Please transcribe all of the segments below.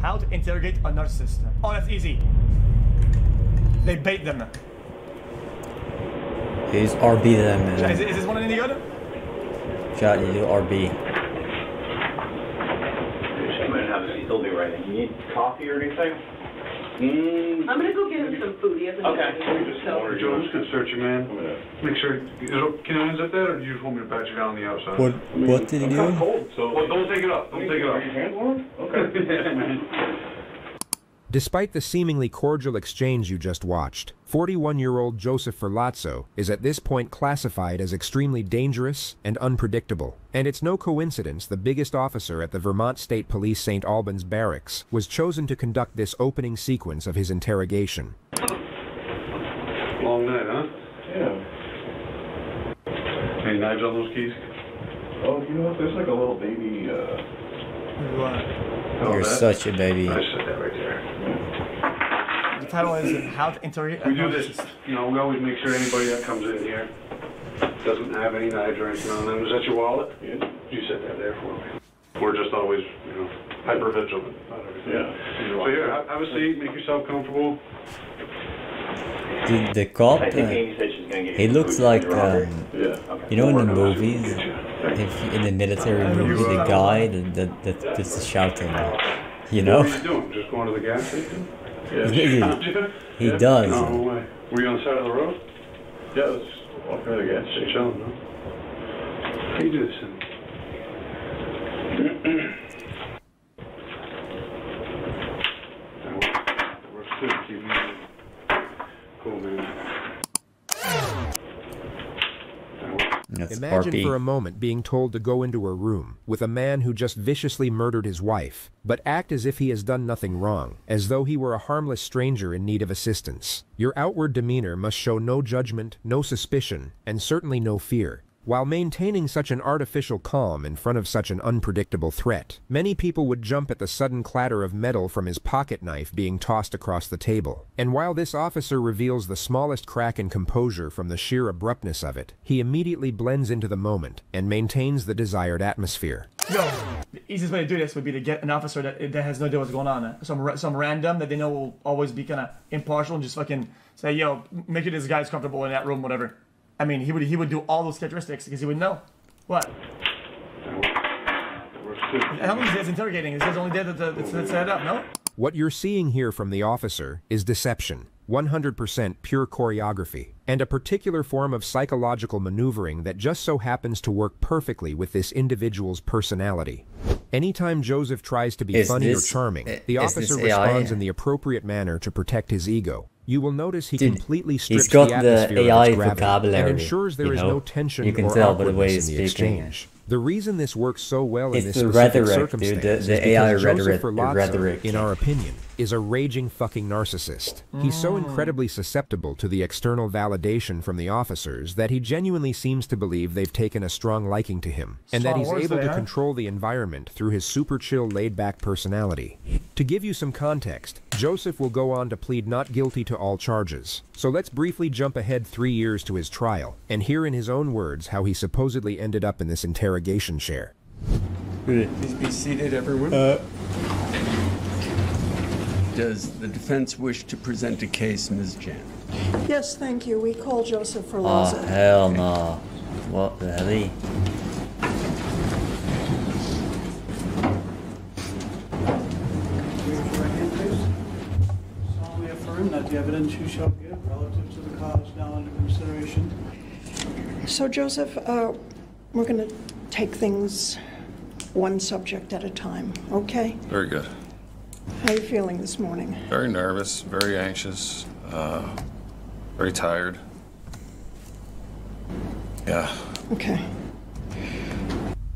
How to interrogate a narcissist. Oh, that's easy. They bait them. He's RB them, man. Is this one any good? Shot, you do RB. I'm gonna have a still be writing. You need coffee or anything? I'm gonna go get him some food. He hasn't Okay. so. Joe, I'm just gonna search you, man. Make sure. Can I unzip that, or do you just want me to pat you down on the outside? What did he do? Cold, so Well, don't take it up. Don't take it are up. your hands warm? Okay. Yeah, man. Despite the seemingly cordial exchange you just watched, 41-year-old Joseph Ferlazzo is at this point classified as extremely dangerous and unpredictable. And it's no coincidence the biggest officer at the Vermont State Police St. Albans Barracks was chosen to conduct this opening sequence of his interrogation. Long night, huh? Yeah. Any knives on those keys? Oh, you know what? There's like a little baby, You're such a baby. I just said that right there. The title is How to Interrogate a We do this, Narcissist. you know, we always make sure anybody that comes in here doesn't have any knives or anything on them. Is that your wallet? Yeah. You set that there for me. We're just always, you know, hyper vigilant about everything. Yeah. So here, have a seat, make yourself comfortable. The cop, I think Amy said she's gonna get he you looks food. like, Yeah. Okay. you know, in the movies, if in the military movies, the guy that's shouting, you know? What are you doing? Just going to the gas station? Yeah. He does. No, no way. Were you on the side of the road? Yeah, let's walk around the gas station. Chilling, no? How you do this thing? That works too. Keep moving. Cool, man. That's Imagine RP. for a moment being told to go into a room with a man who just viciously murdered his wife, but act as if he has done nothing wrong, as though he were a harmless stranger in need of assistance. Your outward demeanor must show no judgment, no suspicion, and certainly no fear. While maintaining such an artificial calm in front of such an unpredictable threat, many people would jump at the sudden clatter of metal from his pocket knife being tossed across the table. And while this officer reveals the smallest crack in composure from the sheer abruptness of it, he immediately blends into the moment and maintains the desired atmosphere. Yo, the easiest way to do this would be to get an officer that has no idea what's going on. Some random that they know will always be kind of impartial and just fucking say, yo, make sure this guy's comfortable in that room, whatever. I mean, he would do all those characteristics because he would know. What? How long is this interrogating? It says only there that's set it up, no? What you're seeing here from the officer is deception, 100% pure choreography, and a particular form of psychological maneuvering that just so happens to work perfectly with this individual's personality. Anytime Joseph tries to be funny or charming, the officer responds in the appropriate manner to protect his ego. You will notice he completely strips the atmosphere of his gravity and ensures there is no tension or awkwardness in the exchange. The reason this works so well in this specific circumstance is because Joseph Ferlazzo, in our opinion, is a raging fucking narcissist. He's so incredibly susceptible to the external validation from the officers that he genuinely seems to believe they've taken a strong liking to him, and that he's able to control the environment through his super chill, laid-back personality. To give you some context, Joseph will go on to plead not guilty to all charges. So let's briefly jump ahead 3 years to his trial, and hear in his own words how he supposedly ended up in this interrogation chair. Please be seated, everyone. Does the defense wish to present a case, Ms. Jan? Yes, thank you. We call Joseph Oh, Ferlazzo. hell no. What the hell? Solemnly affirm that the evidence you shall give relative to the cause now under consideration. So, Joseph, we're going to take things one subject at a time, okay? Very good. How are you feeling this morning? Very nervous, very anxious, very tired. Yeah. Okay.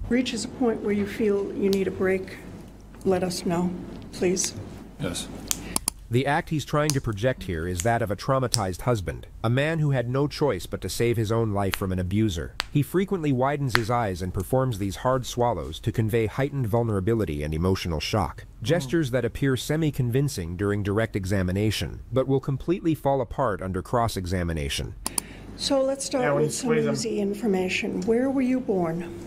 Reaches a point where you feel you need a break, let us know, please. Yes. The act he's trying to project here is that of a traumatized husband, a man who had no choice but to save his own life from an abuser. He frequently widens his eyes and performs these hard swallows to convey heightened vulnerability and emotional shock. Gestures that appear semi-convincing during direct examination, but will completely fall apart under cross-examination. So let's start with some easy information. Where were you born?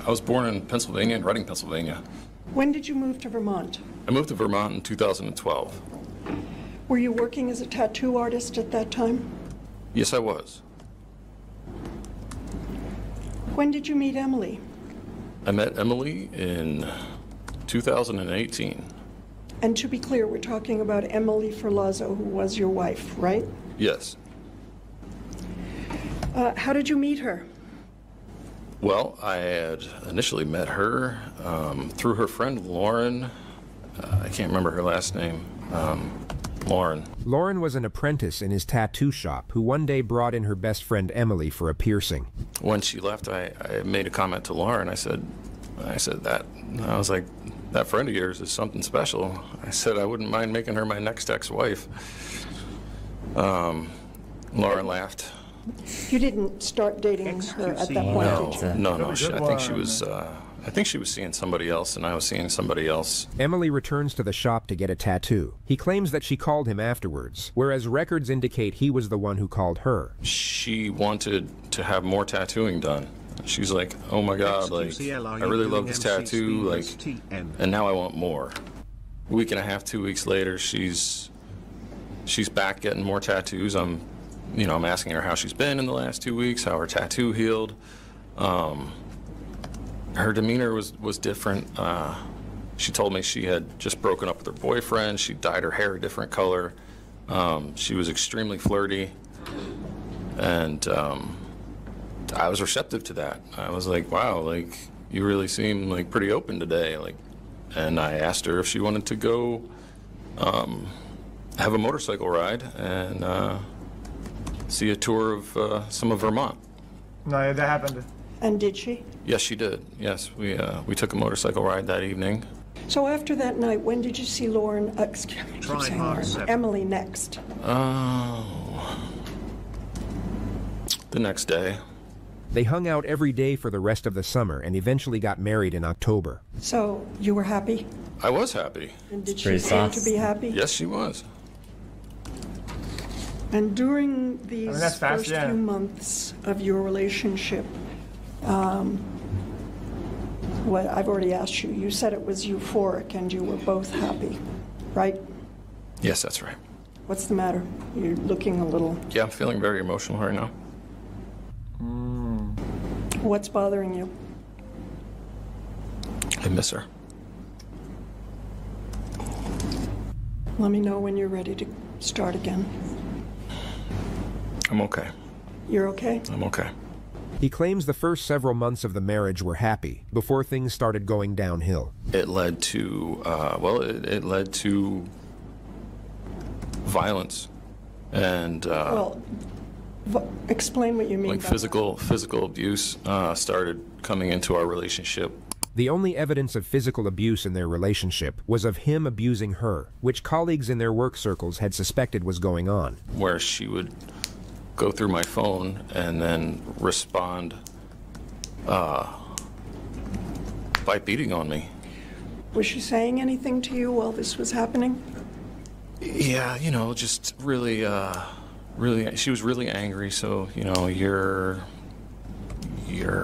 I was born in Pennsylvania, in Reading, Pennsylvania. When did you move to Vermont? I moved to Vermont in 2012. Were you working as a tattoo artist at that time? Yes, I was. When did you meet Emily? I met Emily in 2018. And to be clear, we're talking about Emily Ferlazzo, who was your wife, right? Yes. How did you meet her? Well, I had initially met her through her friend Lauren. I can't remember her last name. Lauren. Lauren was an apprentice in his tattoo shop who one day brought in her best friend Emily for a piercing. When she left, I made a comment to Lauren. I said that, I was like, that friend of yours is something special. I said I wouldn't mind making her my next ex-wife. Lauren laughed. You didn't start dating her at that point, did you? No. I think she was seeing somebody else, and I was seeing somebody else. Emily returns to the shop to get a tattoo. He claims that she called him afterwards, whereas records indicate he was the one who called her. She wanted to have more tattooing done. She's like, oh my God, like, I really love this tattoo, like, and now I want more. A week and a half, 2 weeks later, she's back getting more tattoos. I'm asking her how she's been in the last 2 weeks, how her tattoo healed. Her demeanor was different. She told me she had just broken up with her boyfriend. She dyed her hair a different color. She was extremely flirty, and I was receptive to that. I was like, wow, like, you really seem like pretty open today. Like, and I asked her if she wanted to go have a motorcycle ride and see a tour of some of Vermont. No, that happened. And did she? Yes, she did. Yes, we took a motorcycle ride that evening. So after that night, when did you see Emily next? The next day. They hung out every day for the rest of the summer and eventually got married in October. So you were happy? I was happy. And did she seem to be happy? Yes, she was. And during these first few months of your relationship, what I've already asked you, you said it was euphoric and you were both happy, right? Yes, that's right. What's the matter? You're looking a little... Yeah, I'm feeling very emotional right now. What's bothering you? I miss her. Let me know when you're ready to start again. I'm okay. You're okay? I'm okay. He claims the first several months of the marriage were happy, before things started going downhill. It led to, it led to violence. And, explain what you mean like by physical abuse started coming into our relationship. The only evidence of physical abuse in their relationship was of him abusing her, which colleagues in their work circles had suspected was going on. Where she would go through my phone and then respond by beating on me. Was she saying anything to you while this was happening? Yeah, just really, she was really angry, so, you're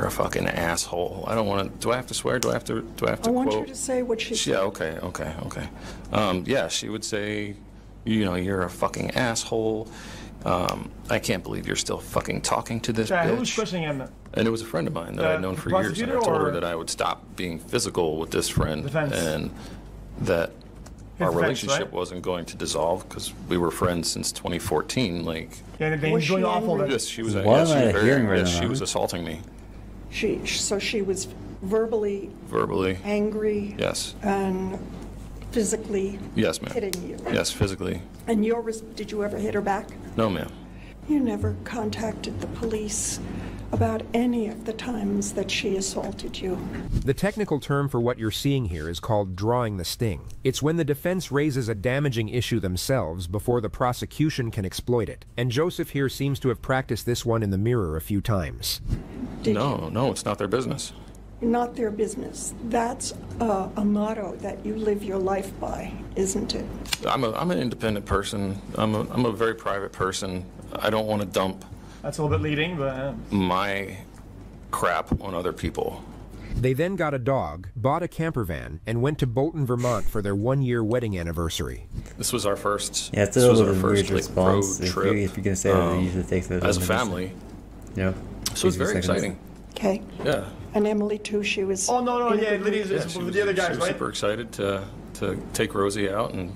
a fucking asshole. I don't want to, do I have to swear? Do I have to quote? I want you to say what she said. Yeah, okay. Yeah, she would say, you're a fucking asshole. I can't believe you're still fucking talking to this bitch. Who was pushing him? And it was a friend of mine that I'd known for years, and I told her that I would stop being physical with this friend, and that our relationship wasn't going to dissolve because we were friends since 2014. Like, yeah, they was doing awful. Yes, she was. She was assaulting me. So she was verbally angry. Yes. And physically. Yes, ma'am. Hitting you. Yes, physically. And did you ever hit her back? No, ma'am. You never contacted the police about any of the times that she assaulted you. The technical term for what you're seeing here is called drawing the sting. It's when the defense raises a damaging issue themselves before the prosecution can exploit it. And Joseph here seems to have practiced this one in the mirror a few times. No, it's not their business. Not their business. That's a motto that you live your life by, isn't it? I'm an independent person. I'm a very private person. I don't want to dump. That's a little bit leading, but my crap on other people. They then got a dog, bought a camper van, and went to Bolton, Vermont for their 1-year wedding anniversary. This was our first. Yeah, it's a this was little our bit of first weird response. road trip. If you're gonna say that, they usually take those as a family. Yeah. So it's very exciting. Okay. Yeah. And Emily too, she was... Oh, no, in a yeah, good Lydia's mood. with the other She guys, was right? super excited to take Rosie out, and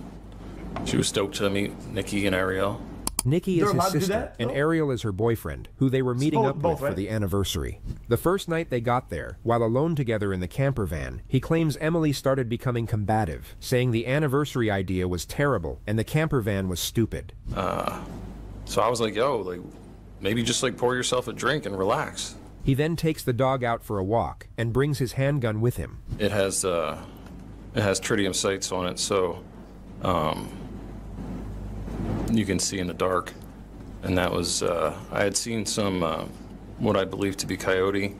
she was stoked to meet Nikki and Ariel. Nikki They're is his allowed to do sister, that, and though? Ariel is her boyfriend, who they were meeting up both, with for right? the anniversary. The first night they got there, while alone together in the camper van, he claims Emily started becoming combative, saying the anniversary idea was terrible and the camper van was stupid. So I was like, yo, like, maybe just like pour yourself a drink and relax. He then takes the dog out for a walk and brings his handgun with him. It has tritium sights on it, so you can see in the dark. And that was I had seen some what I believe to be coyote.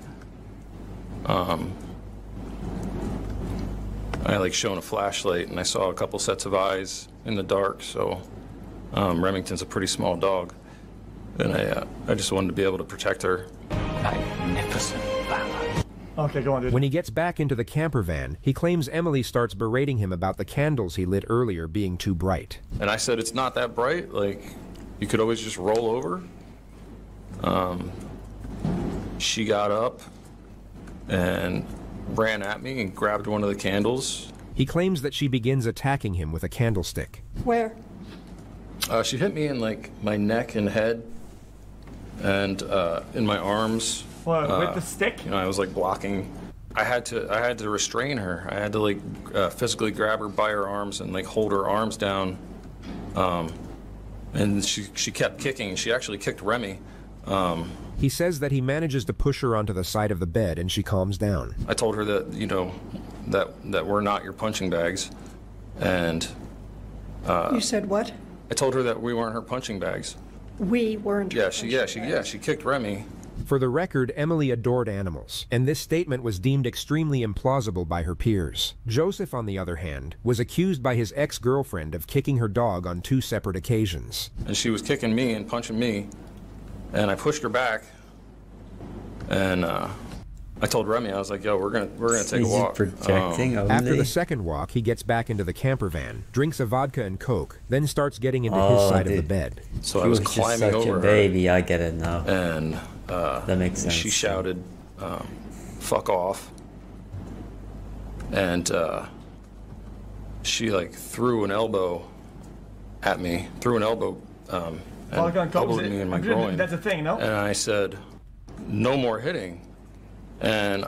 I like shown a flashlight, and I saw a couple sets of eyes in the dark. So Remington's a pretty small dog, and I just wanted to be able to protect her. Magnificent valor. Okay, go on, dude. When he gets back into the camper van, he claims Emily starts berating him about the candles he lit earlier being too bright. And I said, it's not that bright. Like, you could always just roll over. She got up and ran at me and grabbed one of the candles. He claims that she begins attacking him with a candlestick. Where? She hit me in, like, my neck and head and in my arms. What, with the stick? You know, I was, like, blocking. I had to restrain her. I had to, like, physically grab her by her arms and, like, hold her arms down. And she kept kicking. She actually kicked Remy. He says that he manages to push her onto the side of the bed and she calms down. I told her that, you know, that we're not your punching bags. And You said what? I told her that we weren't her punching bags. We weren't. She kicked Remy. For the record, Emily adored animals, and this statement was deemed extremely implausible by her peers. Joseph, on the other hand, was accused by his ex-girlfriend of kicking her dog on 2 separate occasions. And she was kicking me and punching me, and I pushed her back. And I told Remy, I was like, "Yo, we're gonna take a walk." Projecting only? After the second walk, he gets back into the camper van, drinks a vodka and Coke, then starts getting into his side of the bed. So He I was just climbing such over a baby. I get it now. her, and that makes sense. she shouted, "Fuck off!" And she like threw an elbow at me, and elbowed me in my groin. That's a thing, no? And I said, "No more hitting." And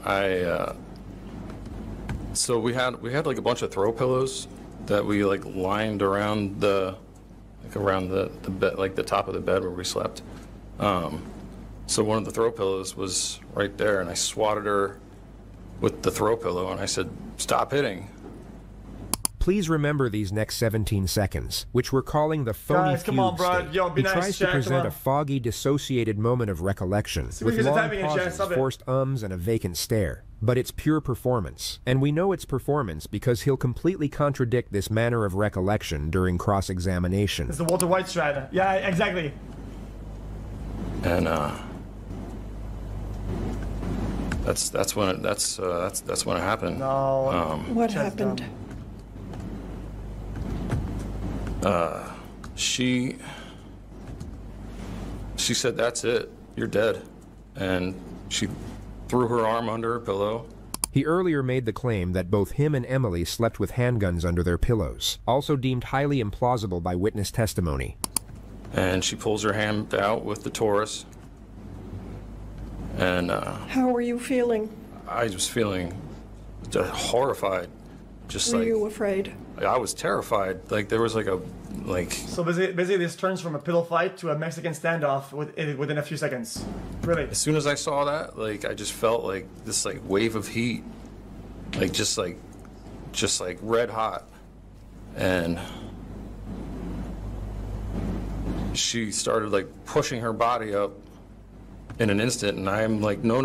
so we had like a bunch of throw pillows that we like lined around the bed, like the top of the bed where we slept. So one of the throw pillows was right there, and I swatted her with the throw pillow, and I said, "Stop hitting." Please remember these next 17 seconds, which we're calling the phony Guys, come fugue on, bro. state. Yo, be he nice, tries to Shaq, present come a on. foggy, dissociated moment of recollection, See, with because it's long happening, Shaq, pauses, stop it. forced ums, and a vacant stare. But it's pure performance, and we know it's performance because he'll completely contradict this manner of recollection during cross-examination. It's the Walter White strat. Yeah, exactly. And that's when it happened. No. What happened? She said, "That's it. You're dead," and she threw her arm under her pillow. He earlier made the claim that both him and Emily slept with handguns under their pillows, also deemed highly implausible by witness testimony. And she pulls her hand out with the Taurus. And How were you feeling? I was feeling horrified. Just Were like you afraid? I was terrified. Like there was like a So basically, this turns from a pillow fight to a Mexican standoff within a few seconds. Really. As soon as I saw that, like I just felt like this like wave of heat, like just like red hot, and she started like pushing her body up in an instant, and I'm like, no,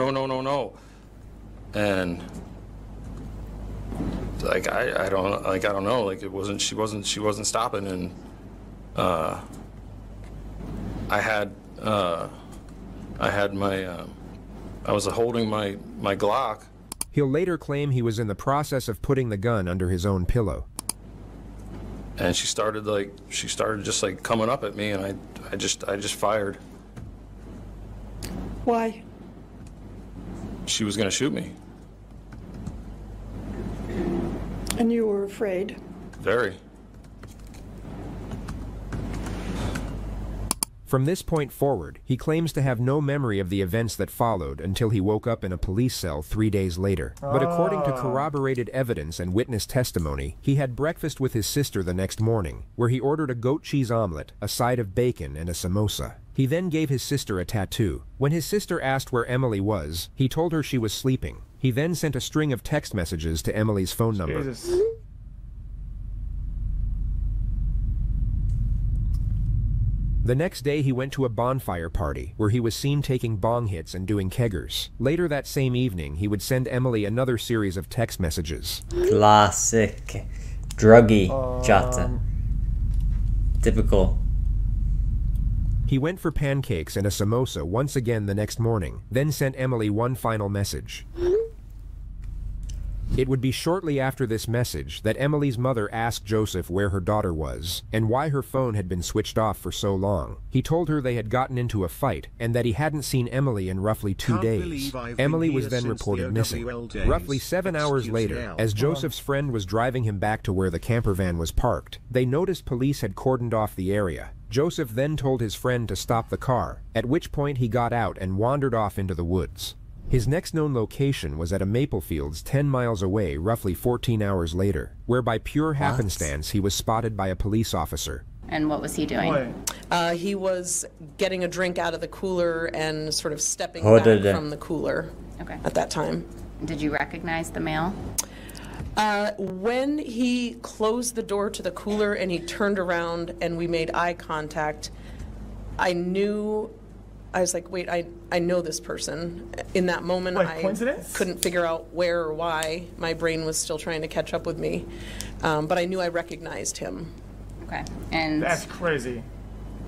and like I don't know, like she wasn't stopping, and I had my I was holding my Glock. He'll later claim he was in the process of putting the gun under his own pillow. And she started just like coming up at me, and I just fired. Why? She was going to shoot me. And you were afraid? Very. From this point forward, he claims to have no memory of the events that followed until he woke up in a police cell 3 days later. But according to corroborated evidence and witness testimony, he had breakfast with his sister the next morning, where he ordered a goat cheese omelet, a side of bacon, and a samosa. He then gave his sister a tattoo. When his sister asked where Emily was, he told her she was sleeping. He then sent a string of text messages to Emily's phone number. Jesus. The next day, he went to a bonfire party, where he was seen taking bong hits and doing keggers. Later that same evening, he would send Emily another series of text messages. Classic. Druggy chatta. Typical. He went for pancakes and a samosa once again the next morning, then sent Emily one final message. It would be shortly after this message that Emily's mother asked Joseph where her daughter was and why her phone had been switched off for so long. He told her they had gotten into a fight and that he hadn't seen Emily in roughly 2 days. Emily was then reported missing. Roughly 7 hours later, as Joseph's friend was driving him back to where the camper van was parked, they noticed police had cordoned off the area. Joseph then told his friend to stop the car, at which point he got out and wandered off into the woods. His next known location was at a maple fields 10 miles away roughly 14 hours later, where by pure happenstance he was spotted by a police officer. And what was he doing? He was getting a drink out of the cooler and sort of stepping back from the cooler at that time. Did you recognize the male? When he closed the door to the cooler and he turned around and we made eye contact, I was like, wait, I know this person. In that moment, I couldn't figure out where or why. My brain was still trying to catch up with me. But I knew I recognized him. Okay. And that's crazy.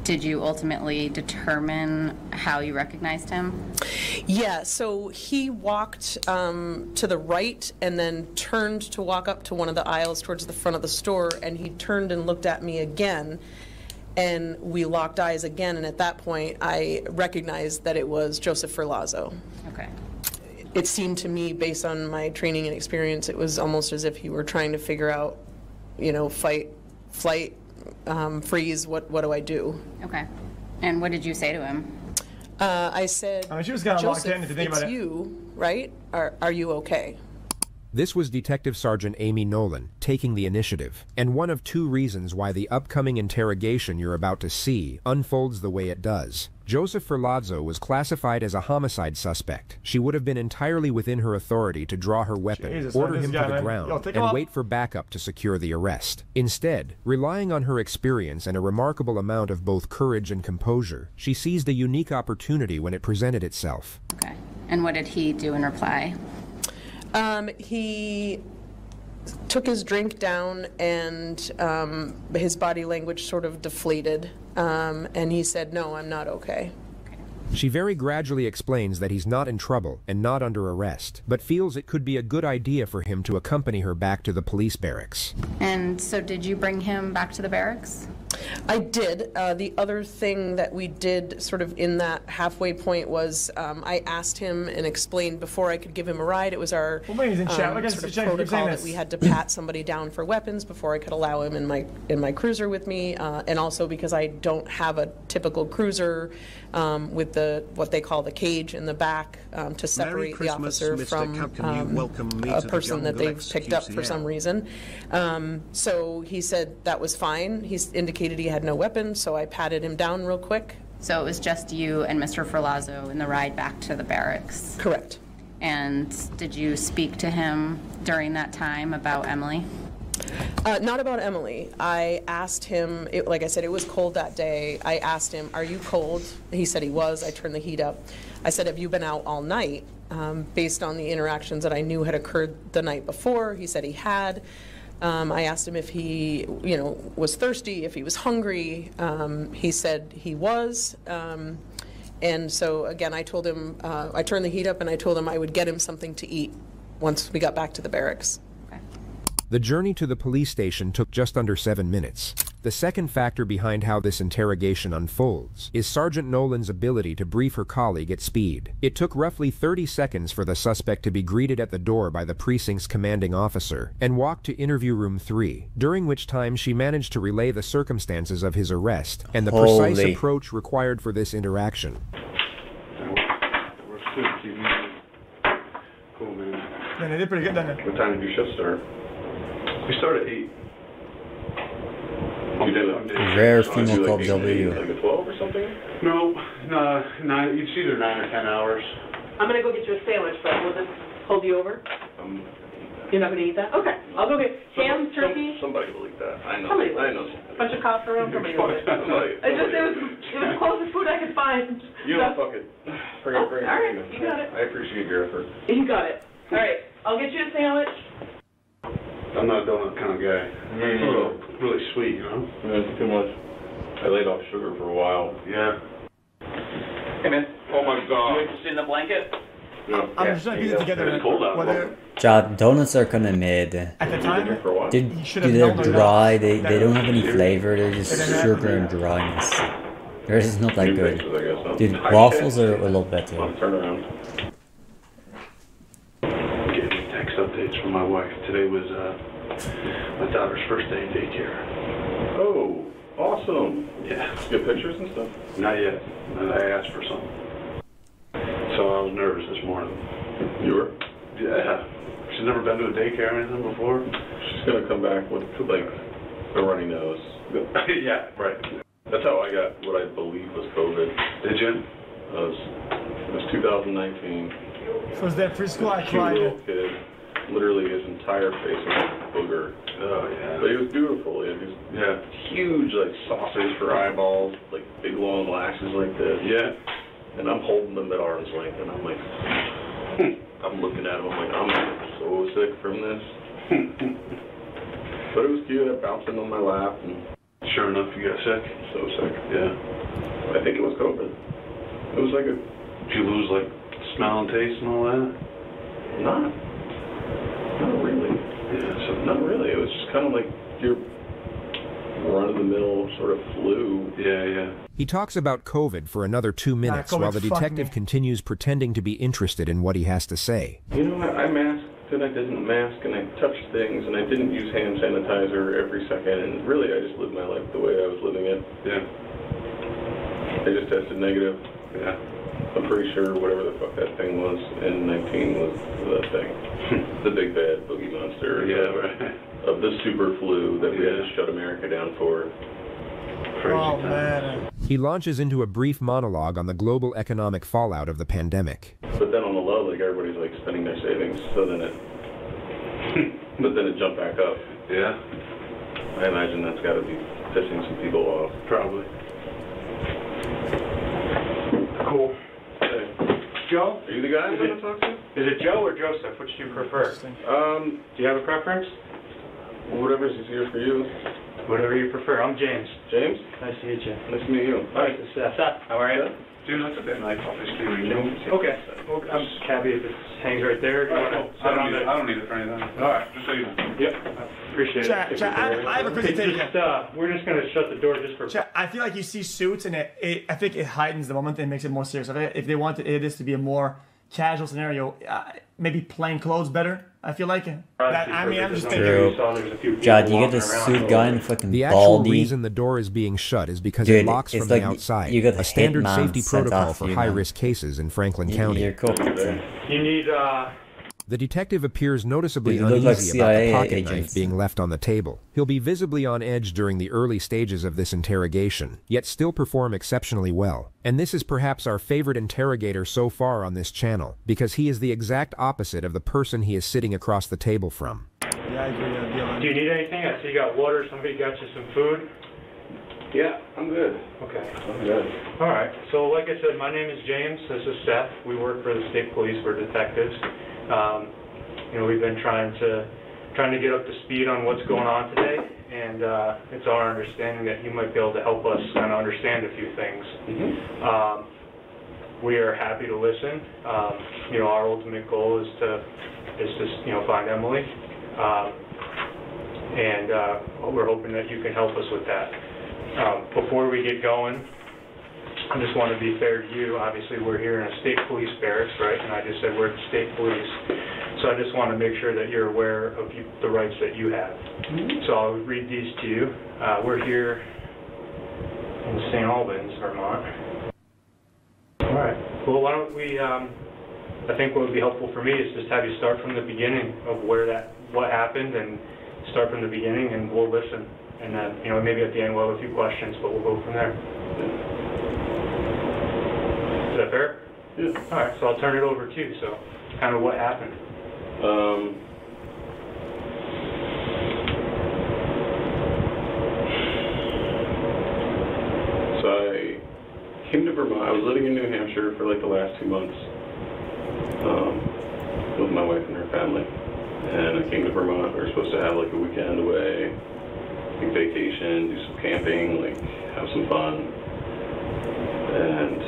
Did you ultimately determine how you recognized him? Yeah, so he walked to the right and then turned to walk up to one of the aisles towards the front of the store, and he turned and looked at me again. And we locked eyes again, and at that point, I recognized that it was Joseph Ferlazzo. Okay. It seemed to me, based on my training and experience, it was almost as if he were trying to figure out, you know, fight, flight, freeze, what do I do? Okay. And what did you say to him? I said, she was kind of locked in if you think it's about it. you, right? Are you okay? This was Detective Sergeant Amy Nolan taking the initiative, and one of 2 reasons why the upcoming interrogation you're about to see unfolds the way it does. Joseph Ferlazzo was classified as a homicide suspect. She would have been entirely within her authority to draw her weapon, order him to the ground, and wait for backup to secure the arrest. Instead, relying on her experience and a remarkable amount of both courage and composure, she seized a unique opportunity when it presented itself. Okay. And what did he do in reply? He took his drink down and his body language sort of deflated, and he said, "No, I'm not okay." She very gradually explains that he's not in trouble and not under arrest, but feels it could be a good idea for him to accompany her back to the police barracks. And so did you bring him back to the barracks? I did. The other thing that we did sort of in that halfway point was I asked him and explained before I could give him a ride. It was our sort of protocol that we had to pat somebody down for weapons before I could allow him in my cruiser with me, and also because I don't have a typical cruiser with what they call the cage in the back to separate the officer from a person that they've picked up for some reason. So he said that was fine. He indicated he had no weapon, so I patted him down real quick. So it was just you and Mr. Ferlazzo in the ride back to the barracks? Correct. And did you speak to him during that time about Emily? Not about Emily. I asked him, like I said, it was cold that day. I asked him, "Are you cold?" He said he was. I turned the heat up. I said, "Have you been out all night?" Based on the interactions that I knew had occurred the night before, he said he had. I asked him if he, was thirsty, if he was hungry. He said he was. And so, again, I told him, I turned the heat up and I told him I would get him something to eat once we got back to the barracks. The journey to the police station took just under 7 minutes. The second factor behind how this interrogation unfolds is Sergeant Nolan's ability to brief her colleague at speed. It took roughly 30 seconds for the suspect to be greeted at the door by the precinct's commanding officer and walk to interview room 3, during which time she managed to relay the circumstances of his arrest and the precise approach required for this interaction. Cool, man. Man, they did pretty good, didn't they? What time did your shift start? We start at 8. Rare female called W. Like a 12 or something? No, 9. It's either 9 or 10 hours. I'm gonna go get you a sandwich, but will this hold you over? You're not gonna eat that? Okay, I'll go get ham, turkey. Somebody will eat that. I know. Somebody will. I know. A bunch of coffee around. Somebody will. It was the closest food I could find. You know, fuck it. All right, you got it. I appreciate your effort. You got it. All right, I'll get you a sandwich. I'm not a donut kind of guy. Really sweet, you know? Yeah, it's too much. I laid off sugar for a while. Yeah. Hey, man. Oh, my God. You like to sit in the blanket? Yeah. I'm just trying to piece it together. It's cold out. Whether Chad, donuts are kind of mid. at the time, They're dry, they don't have any flavor, they're just sugar and dryness. Theirs is not that good. Dude, waffles are a little better. Turn around. Getting text updates from my wife. Today was my daughter's first day in daycare. Oh, awesome. Yeah. Get pictures and stuff? Not yet. And I asked for some. So I was nervous this morning. You were? Yeah. She's never been to a daycare or anything before. She's gonna come back with like a runny nose. Yeah, right. That's how I got what I believe was COVID. Did you? It was 2019. So was that preschool? I Cute cried. little kid. Literally his entire face was a booger. Oh yeah. But he was beautiful. He had these huge like saucers for eyeballs, like big long lashes like this. Yeah. And I'm holding them at arm's length, and I'm like, I'm looking at him. I'm like, I'm so sick from this. But it was cute. I bounced him on my lap, and sure enough, you got sick. So sick. Yeah. I think it was COVID. It was like a. Did you lose like smell and taste and all that? Not really. Yeah. So not really. It was just kind of like your run-of-the-mill sort of flu. Yeah. He talks about COVID for another 2 minutes while the detective continues pretending to be interested in what he has to say. You know, I masked and I didn't mask and I touched things and I didn't use hand sanitizer every second, and really I just lived my life the way I was living it. Yeah. I just tested negative. Yeah. I'm pretty sure whatever the fuck that thing was in 19 was the thing. The big bad boogie monster. Yeah, right. Of the super flu that we had to shut America down for. Oh, man. He launches into a brief monologue on the global economic fallout of the pandemic. But then on the low, like everybody's like spending their savings, so then it, but then it jumped back up. Yeah. I imagine that's got to be pissing some people off. Probably. Cool. Hey. Joe? Are you the guy I'm going to talk to? Is it Joe or Joseph? Which do you prefer? Do you have a preference? Whatever's easier for you. Whatever you prefer. I'm James. James? Nice to meet you. Nice to meet you. All right, this is Seth. How are you? Dude, that's a bit nice, obviously. Okay. Well, I'm happy if it hangs right there. I don't need it for anything. All right. Just so you know. Yep. Appreciate it. I have a quick take. We're just going to shut the door just for... I feel like you see suits, and I think it heightens the moment and makes it more serious. If they wanted this to be a more casual scenario, maybe plain clothes better. I feel like I'm just thinking. Jad, you get this suit guy in fucking The actual baldy. reason the door is being shut is because Dude, it locks it's from like the outside, you got a standard hitman safety sent protocol off for you, high-risk cases in Franklin County. You're cool. You need, The detective appears noticeably You look like uneasy about the CIA pocket agents. knife being left on the table. He'll be visibly on edge during the early stages of this interrogation, yet still perform exceptionally well. And this is perhaps our favorite interrogator so far on this channel, because he is the exact opposite of the person he is sitting across the table from. Yeah, I agree. do you need anything? I see you got water. Somebody got you some food. Yeah, I'm good. Okay. I'm good. All right. So like I said, my name is James. This is Seth. We work for the state police. We're detectives. We've been trying to get up to speed on what's going on today, and it's our understanding that you might be able to help us kind of understand a few things. We are happy to listen. Our ultimate goal is to is to, find Emily. And we're hoping that you can help us with that. Before we get going, I just want to be fair to you. Obviously, we're here in a state police barracks, right? And I just said we're the state police. So I just want to make sure that you're aware of the rights that you have. So I'll read these to you. We're here in St. Albans, Vermont. All right. Well, why don't we, I think what would be helpful for me is just have you start from the beginning of what happened, and start from the beginning, and we'll listen. And then, maybe at the end we'll have a few questions, but we'll go from there. Is that fair? Yeah. All right, so I'll turn it over to you. So, kind of what happened? So I came to Vermont. I was living in New Hampshire for like the last 2 months with my wife and her family. And I came to Vermont. We were supposed to have like a weekend away, like vacation, do some camping, like have some fun. And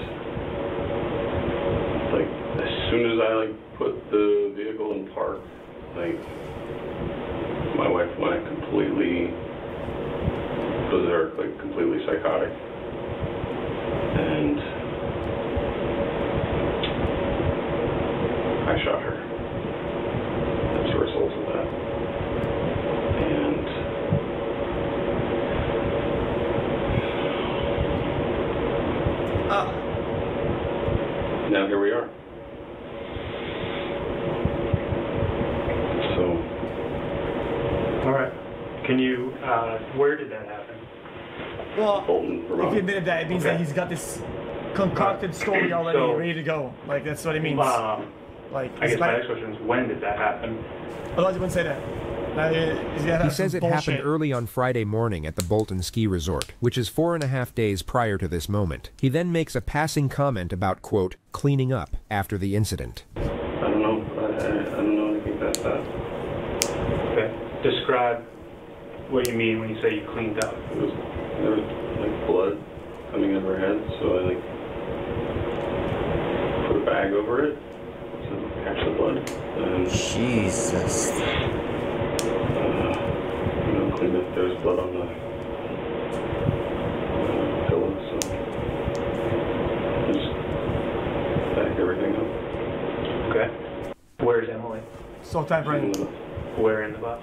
like as soon as I like put the vehicle in park, like my wife went completely berserk, like completely psychotic. And I shot her as a result of that. And now here we are. So, all right. Can you, where did that happen? Well, Bolton, Vermont. if you admitted that, it means that he's got this concocted story already ready to go. Like, that's what it means. I guess my next question is, when did that happen? Otherwise, he wouldn't say that. He says it happened early on Friday morning at the Bolton ski resort, which is 4.5 days prior to this moment. He then makes a passing comment about, quote, cleaning up after the incident. I don't know. I don't know anything about that. Okay. Describe what you mean when you say you cleaned up. There was like blood coming out of her head, so I like put a bag over it to catch the blood. And, Jesus. Cleaned up. There was blood on the pillow, so I just bagged everything up. Okay. Where's Emily? So time frame. Where in the bus?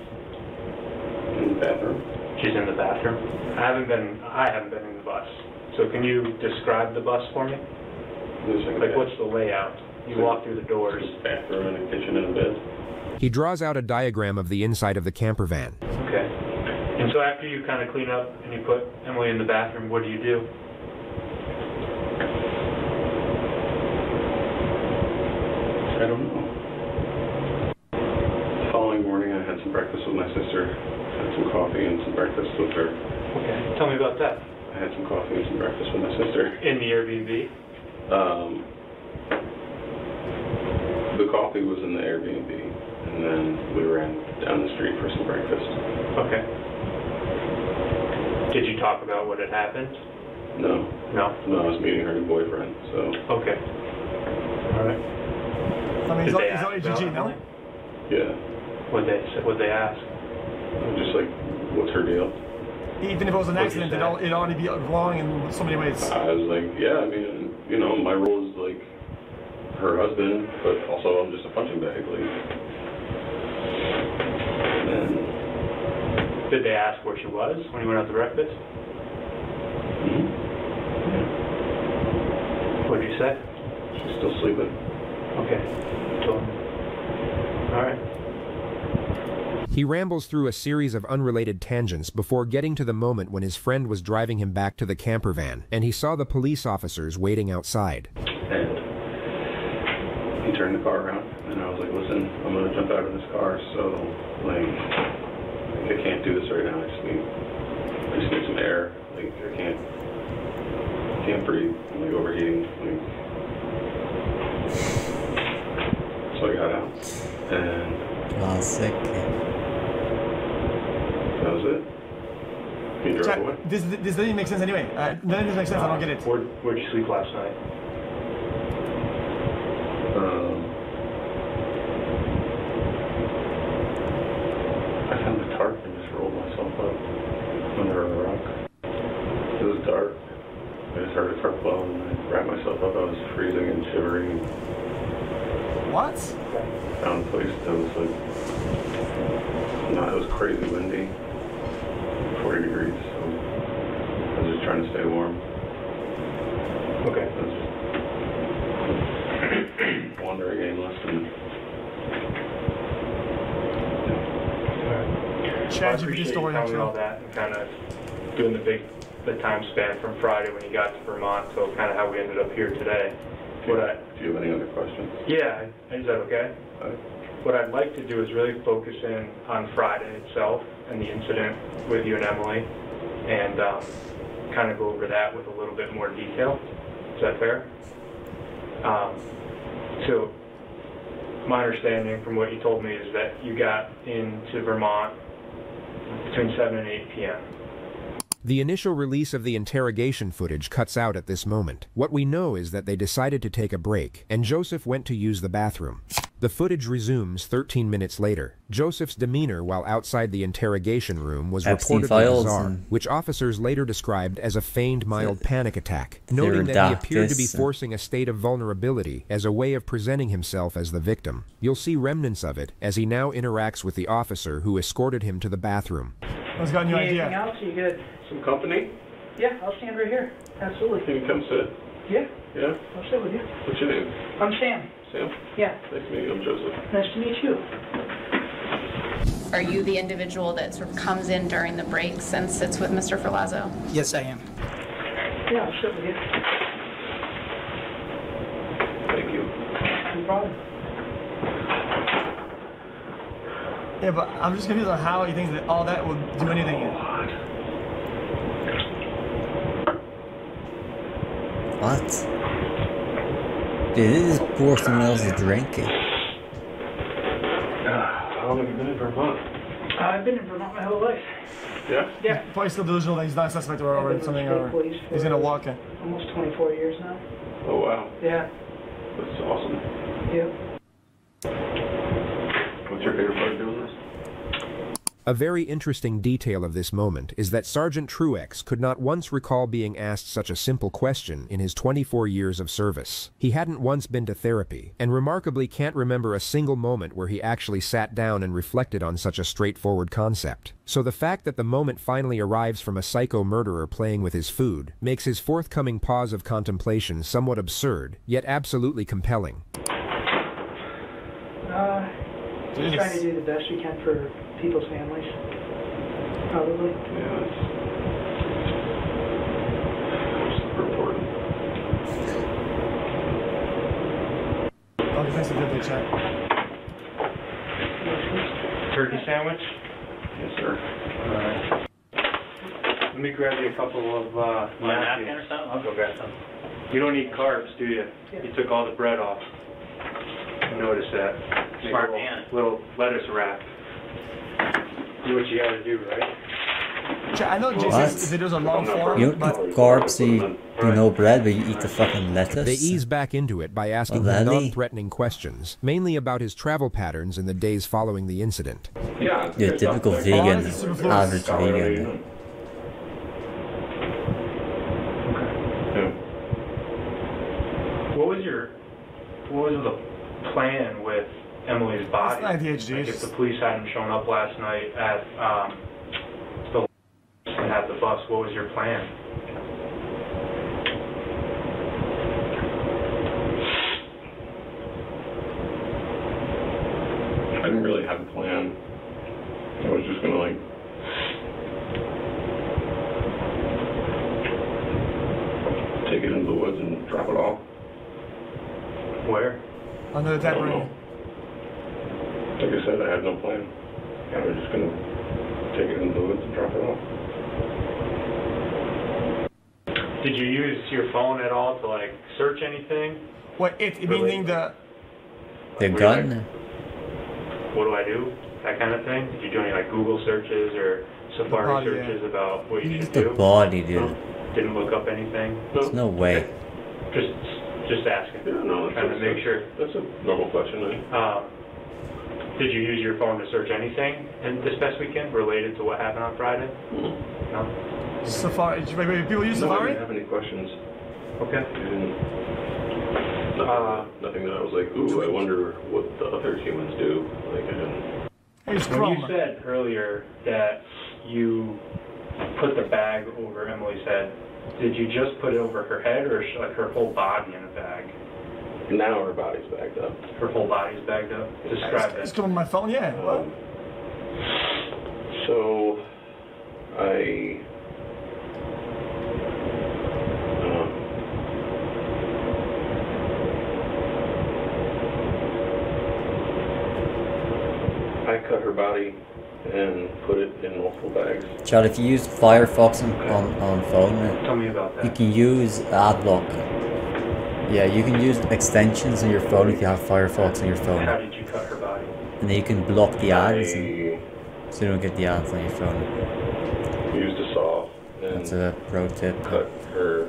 In the bathroom. She's in the bathroom. I haven't been in the bus. So can you describe the bus for me? Like what's the layout? You walk through the doors. Bathroom and a kitchen and a bed. He draws out a diagram of the inside of the camper van. Okay. And so after you kind of clean up and you put Emily in the bathroom, what do you do? I don't know. The following morning I had some breakfast with my sister. Had some coffee and some breakfast with her. Okay. Tell me about that. I had some coffee and some breakfast with my sister. In the Airbnb? The coffee was in the Airbnb, and then we ran down the street for some breakfast. Okay. Did you talk about what had happened? No. No? No, I was meeting her new boyfriend, so... Okay. All right. I mean, he's on HG, no? Yeah. What'd they ask? Just like, what's her deal? Even if it was an accident, it'd already be wrong in so many ways. I was like, yeah, I mean, my role is like her husband, but also I'm just a punching bag, like. And did they ask where she was when you went out to breakfast? Mm-hmm. Yeah. What did you say? She's still sleeping. Okay. All right. He rambles through a series of unrelated tangents before getting to the moment when his friend was driving him back to the camper van, and he saw the police officers waiting outside. And he turned the car around, and I was like, listen, I'm going to jump out of this car, so, like, I can't do this right now. I just need some air. Like, I can't breathe. I'm, like, overheating. Like. So I got out, and... Classic. That was it. He drove away. This doesn't make sense anyway. None of this makes sense. I don't get it. Where'd you sleep last night? under a rock. It was dark. I just heard it start blowing, and I wrapped myself up. I was freezing and shivering. What? Found a place that was like, no, it was crazy windy, 40 degrees. So I was just trying to stay warm. Okay. I was just wandering aimless Chad, I appreciate you telling me all that and kind of doing the time span from Friday when you got to Vermont to kind of how we ended up here today. Do you have any other questions? Yeah, is that okay? What I'd like to do is really focus in on Friday itself and the incident with you and Emily, and kind of go over that with a little bit more detail. Is that fair? So my understanding from what you told me is that you got into Vermont between 7 and 8 p.m. The initial release of the interrogation footage cuts out at this moment. What we know is that they decided to take a break, and Joseph went to use the bathroom. The footage resumes 13 minutes later. Joseph's demeanor while outside the interrogation room was reportedly bizarre, which officers later described as a feigned mild panic attack, noting that he appeared to be forcing a state of vulnerability as a way of presenting himself as the victim. You'll see remnants of it as he now interacts with the officer who escorted him to the bathroom. What's got any idea? Anything else? You good? Some company? Yeah, I'll stand right here. Absolutely. Can you come sit? Yeah. Yeah? I'll sit with you. What's your name? I'm Sam. Sam? Yeah. Nice to meet you. I'm Joseph. Nice to meet you. Are you the individual that sort of comes in during the breaks and sits with Mr. Ferlazzo? Yes, I am. Yeah, I'll sit with you. Thank you. No problem. Yeah, but I'm just confused on how he thinks that all that will do anything. What? Dude, this is pour someone else's drink. How long have you been in Vermont? I've been in Vermont my whole life. Yeah? Yeah. Probably still delusional that he's not a suspect or something, or he's gonna walk in. Almost 24 years now. Oh, wow. Yeah. That's awesome. Yeah. What's your favorite part of doing this? A very interesting detail of this moment is that Sergeant Truex could not once recall being asked such a simple question in his 24 years of service. He hadn't once been to therapy, and remarkably can't remember a single moment where he actually sat down and reflected on such a straightforward concept. So the fact that the moment finally arrives from a psycho murderer playing with his food makes his forthcoming pause of contemplation somewhat absurd, yet absolutely compelling. Just trying to do the best we can for people's families. Probably. Yeah, it's super important. Okay, thanks for the good chat. Turkey sandwich? Yes, sir. All right. Let me grab you a couple of napkin or something? I'll go grab some. You don't eat carbs, do you? Yeah. You took all the bread off. I noticed that. Make Smart a man. little lettuce wrap. Do what you gotta do, right? I know Jesus videos are long form. You don't eat carbs, so you do no bread, but you eat the fucking lettuce. They ease back into it by asking him non-threatening questions, mainly about his travel patterns in the days following the incident. Yeah, typical vegan, average vegan. What was the plan with Emily's body? Like if the police hadn't shown up last night at the and had the bus, what was your plan? I didn't really have a plan. I was just gonna take it into the woods and drop it off. Where? Under the tambourine. Like I said, I had no plan. I was just gonna take it into the woods and drop it off. Did you use your phone at all to search anything? What meaning the gun? What do I do? That kind of thing? Did you do any Google searches or Safari searches about what you should do? The body, dude. No? Didn't look up anything? There's no way. Just asking. Yeah, no, trying to make sure. That's a normal question, right? Did you use your phone to search anything this past weekend related to what happened on Friday? No? Safari. People use No, I Safari? didn't have any questions. Okay. Nothing that I was like, ooh, I wonder what the other humans do. Like, I didn't. When you said earlier that you put the bag over Emily's head, did you just put it over her head or like her whole body in a bag? Now her body's bagged up. Her whole body's bagged up? Describe that. It's coming on my phone, yeah. What? So, I cut her body and put it in multiple bags. Chad, if you use Firefox on phone, Tell me about that. you can use AdBlock. Yeah, you can use extensions on your phone if you have Firefox on your phone. How did you cut her body? And then you can block the ads, so you don't get the ads on your phone. Used a saw. That's a pro tip. Cut her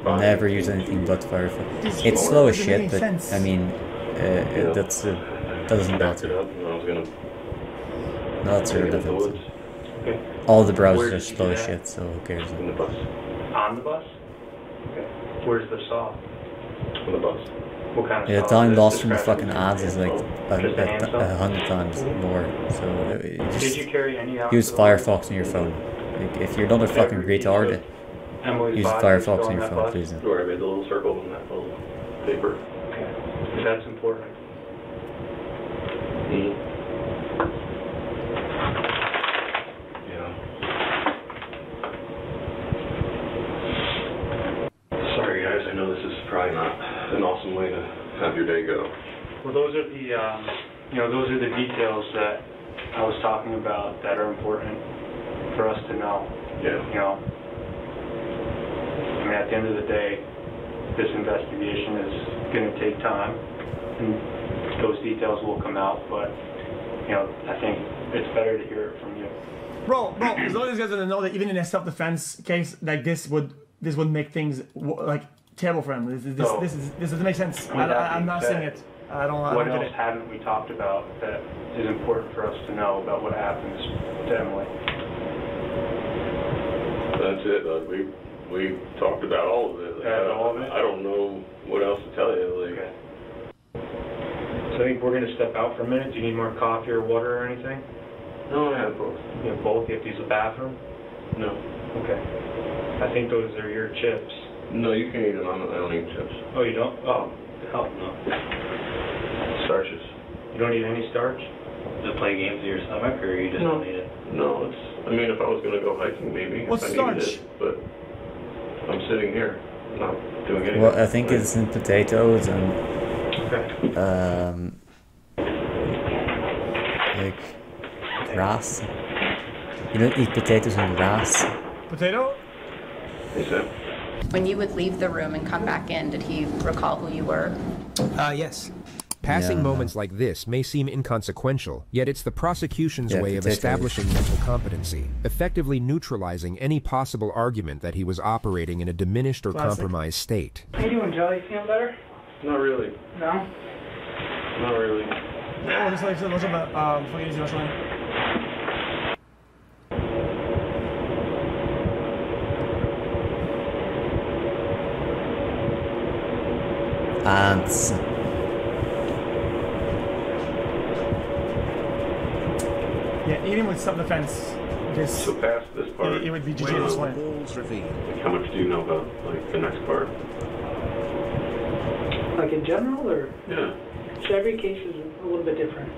body. Never use anything but Firefox. It's slow as shit, but I mean, that doesn't bother. No, that's irrelevant. Okay. All the browsers are slow as shit, so who cares? On the bus. On the bus? Okay. Where's the saw? On the bus. What kind of Yeah, saw? time lost from the Describe fucking it. ads is like Just a handsaw? 100 times more. So Did just you carry any out use to the Firefox on your phone. Like, if you're not a fucking retard, Emily's use body Firefox was on on your that phone, bus? please. Where I made the little circle in that little paper. Okay. That's important. Sorry guys, I know this is probably not an awesome way to have your day go. Well, those are the, those are the details that I was talking about that are important for us to know. Yeah. You know, I mean, at the end of the day, this investigation is going to take time, and those details will come out. But I think it's better to hear it from you. Bro, as long as you guys are gonna know that even in a self-defense case like this would make things like terrible for him. This doesn't make sense. I'm not saying it. I don't What get else it. haven't we talked about that is important for us to know about what happens to Emily? That's it. We talked about all of it. All of it? I don't know what else to tell you. Like. Okay. So I think we're going to step out for a minute. Do you need more coffee or water or anything? No, I have both. You have both? You have to use the bathroom? No. Okay. I think those are your chips. No, you can eat them. I don't eat chips. Oh, you don't? Oh, hell no. Starches. You don't eat any starch? Does it play games with your stomach, or you just don't eat it? No, I mean, if I was going to go hiking, maybe. What's if I starch? needed it, but I'm sitting here, not doing anything. Well, I think it's in potatoes and like grass. You don't eat potatoes and grass. Potato? Yes, sir. When you would leave the room and come back in, did he recall who you were? Yes. Passing moments like this may seem inconsequential, yet it's the prosecution's way of establishing mental competency, effectively neutralizing any possible argument that he was operating in a diminished or compromised state. How you doing, Joe? You feeling better? Not really. No? Not really. Oh, just like what's about fucking easy wrestling. Ants. Yeah, even with self-defense, So past this part, it would be GG this way. like, how much do you know about like the next part? Like in general, or? Yeah. So every case is a little bit different.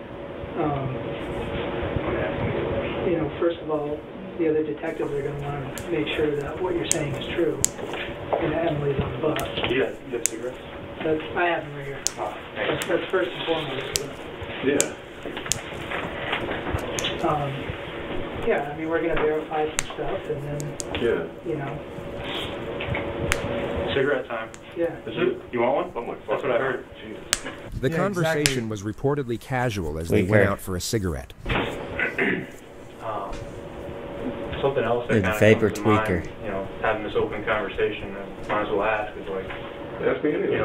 First of all, the other detectives are going to want to make sure that what you're saying is true. And Emily's on the bus. Yeah, you have cigarettes? I have them right here. Oh, That's first and foremost. Yeah. Yeah, I mean, we're going to verify some stuff, and then, Cigarette time. Yeah. You want one? That's what I heard. The conversation was reportedly casual as they went out for a cigarette. Something else that kind of vapor comes to mind, tweaker. Having this open conversation, I might as well ask, is like, Ask me anything.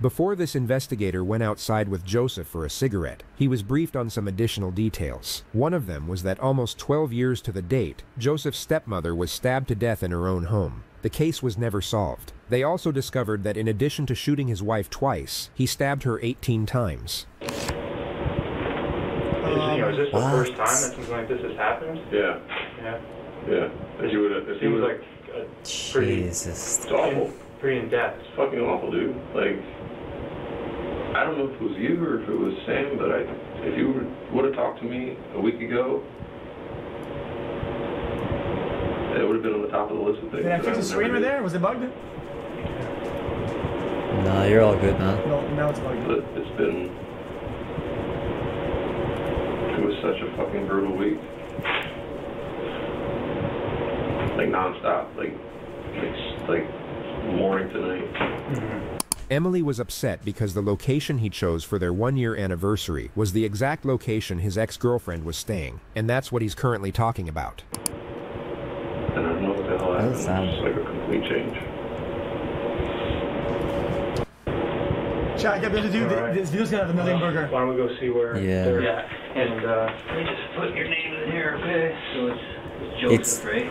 Before this investigator went outside with Joseph for a cigarette, he was briefed on some additional details. One of them was that almost 12 years to the date, Joseph's stepmother was stabbed to death in her own home. The case was never solved. They also discovered that in addition to shooting his wife twice, he stabbed her 18 times. Is this the first time that something like this has happened? Yeah. Yeah. Yeah. If you would have, Seems like Jesus. It's awful. Pretty in depth. It's fucking awful, dude. Like, I don't know if it was you or if it was Sam, but if you would have talked to me a week ago, it would have been on the top of the list of things. Did I fix the screen right there? Was it bugged? No, you're all good, man. No, now it's bugged. But it was such a fucking brutal week. Like non-stop, like morning to night. Mm-hmm. Emily was upset because the location he chose for their 1-year anniversary was the exact location his ex-girlfriend was staying, and that's what he's currently talking about. And I don't know what the hell happened. It's just like a complete change. Chat, I got to do this video's gonna have a million burger. Why don't we go see where? Yeah. And let me just put your name in here, okay? So it's Joseph, right?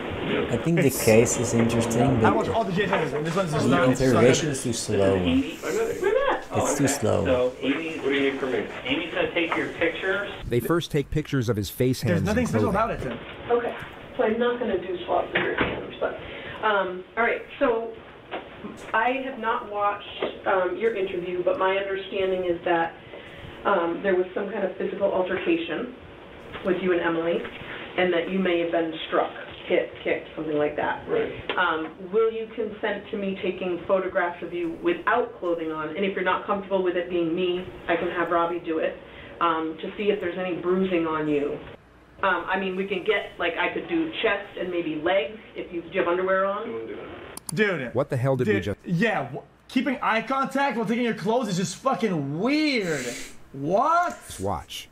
I think the case is interesting, I but watch all the JSs, and this one's just the not. interrogation is too slow. It's too slow. So Amy, what do you need from me? Amy's gonna take your pictures. They first take pictures of his face, hands, There's nothing and special clothing. about it, then. Okay, so I'm not going to do swaps of your hands, but, all right, so I have not watched your interview, but my understanding is that there was some kind of physical altercation with you and Emily, and that you may have been struck, hit, kicked, something like that. Right. Will you consent to me taking photographs of you without clothing on? And if you're not comfortable with it being me, I can have Robbie do it, to see if there's any bruising on you. I mean, we can get, like, I could do chest and maybe legs if do you have underwear on? Dude. What the hell did we just... Yeah, keeping eye contact while taking your clothes is just fucking weird. What? Watch.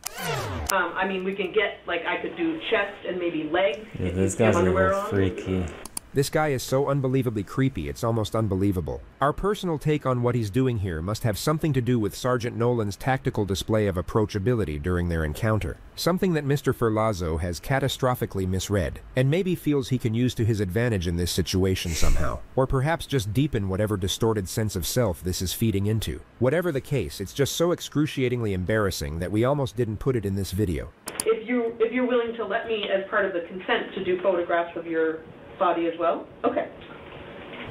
I mean, we can get, like, I could do chest and maybe legs Yeah, this if you have guy's a underwear little on. freaky. This guy is so unbelievably creepy, it's almost unbelievable. Our personal take on what he's doing here must have something to do with Sergeant Nolan's tactical display of approachability during their encounter. Something that Mr. Ferlazzo has catastrophically misread, and maybe feels he can use to his advantage in this situation somehow. Or perhaps just deepen whatever distorted sense of self this is feeding into. Whatever the case, it's just so excruciatingly embarrassing that we almost didn't put it in this video. If you're willing to let me, as part of the consent, to do photographs of your body as well? Okay.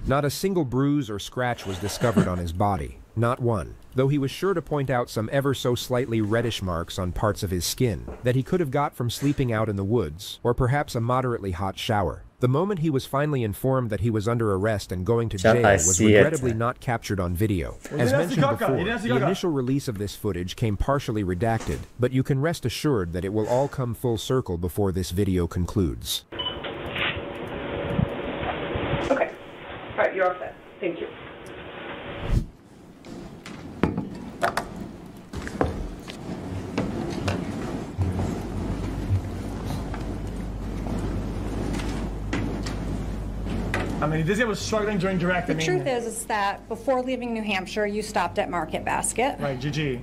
Not a single bruise or scratch was discovered on his body. Not one. Though he was sure to point out some ever so slightly reddish marks on parts of his skin that he could have got from sleeping out in the woods, or perhaps a moderately hot shower. The moment he was finally informed that he was under arrest and going to jail was regrettably not captured on video. As mentioned before, the initial release of this footage came partially redacted, but you can rest assured that it will all come full circle before this video concludes. Okay. All right, you're all set. Thank you. I mean, this guy was struggling during direct. The truth is that before leaving New Hampshire, you stopped at Market Basket. Right, GG.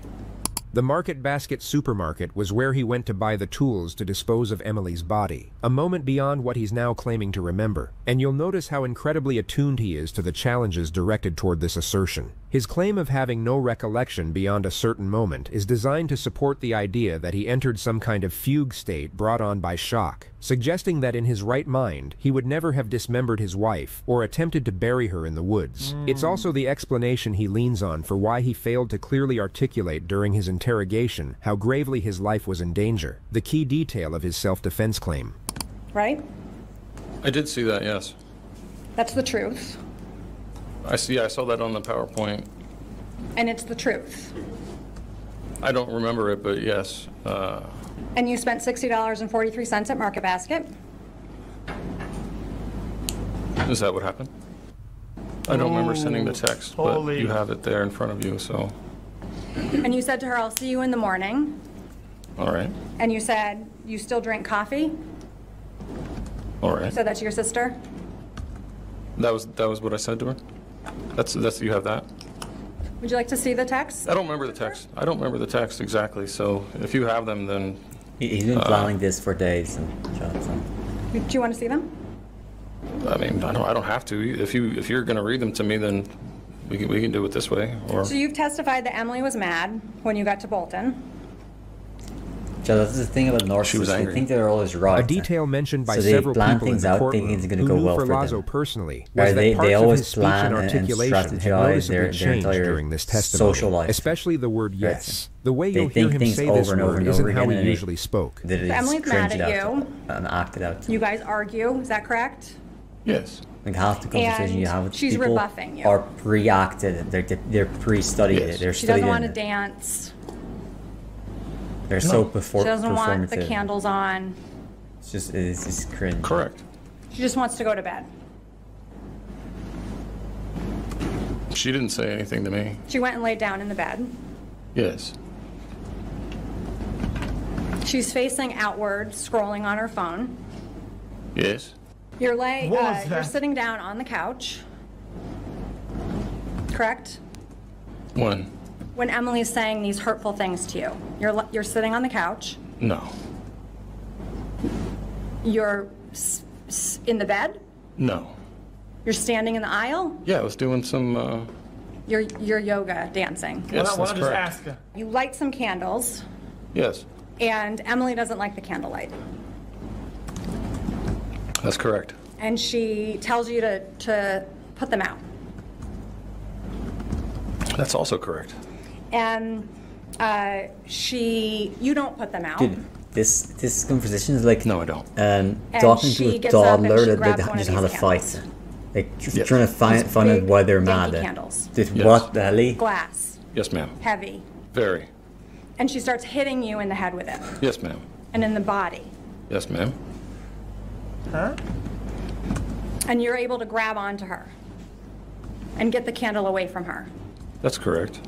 The Market Basket supermarket was where he went to buy the tools to dispose of Emily's body, a moment beyond what he's now claiming to remember, and you'll notice how incredibly attuned he is to the challenges directed toward this assertion. His claim of having no recollection beyond a certain moment is designed to support the idea that he entered some kind of fugue state brought on by shock, suggesting that in his right mind, he would never have dismembered his wife or attempted to bury her in the woods. It's also the explanation he leans on for why he failed to clearly articulate during his interrogation how gravely his life was in danger, the key detail of his self-defense claim. Right? I did see that, yes. That's the truth. I saw that on the PowerPoint. And it's the truth. I don't remember it, but yes. And you spent $60.43 at Market Basket? Is that what happened? I don't remember sending the text, but you have it there in front of you, so. And you said to her, I'll see you in the morning. All right. And you said, you still drink coffee? All right. You said that to your sister? That was what I said to her? That's you have that? Would you like to see the text? I don't remember the text. I don't remember the text exactly. So if you have them, then He's been planning this for days. Do you want to see them? I mean, I don't have to. If you're going to read them to me, then we can do it this way. Or So you've testified that Emily was mad when you got to Bolton. So that's the thing about narcissists. They think they're always right. A detail mentioned by so several plan people in things the out courtroom thinking it's going who to go knew well for Ferlazzo them. personally Right, was that they parts of always his speech plan and and articulation had strategize noticeably their changed entire during this testimony, social life. especially the word yes. The way They you'll hear think him things say over this and over word and isn't over how again, he and they- usually spoke. That is Emily's mad cringed at out you. and acted out. You guys argue, is that correct? Yes. Like half the conversation And you have with she's people rebuffing you. are pre-acted. They're pre-studied. Yes. They're She studied doesn't want to in it. dance. They're so She doesn't want the performative. candles on. It's just cringe. Correct. She just wants to go to bed. She didn't say anything to me. She went and laid down in the bed. Yes. She's facing outward, scrolling on her phone. Yes. You're that? sitting down on the couch. Correct? When Emily's saying these hurtful things to you. You're sitting on the couch. No. You're in the bed. No. You're standing in the aisle. Yeah, I was doing some. You're yoga dancing. Yes, Why that's not just correct. ask her? You light some candles, Yes, and Emily doesn't like the candlelight. that's correct. And she tells you to put them out. That's also correct. And you don't put them out. Dude, this conversation is like No, I don't. And talking she to a gets up and toddler she that grabs they one of just had a these fight. candles. Like Yes. trying to find out big, why they're dinky mad. candles. This Yes. what the hell? Glass, Yes, ma'am. heavy. Very. And she starts hitting you in the head with it Yes, ma'am. and in the body. Yes, ma'am. Huh? And you're able to grab onto her and get the candle away from her. That's correct.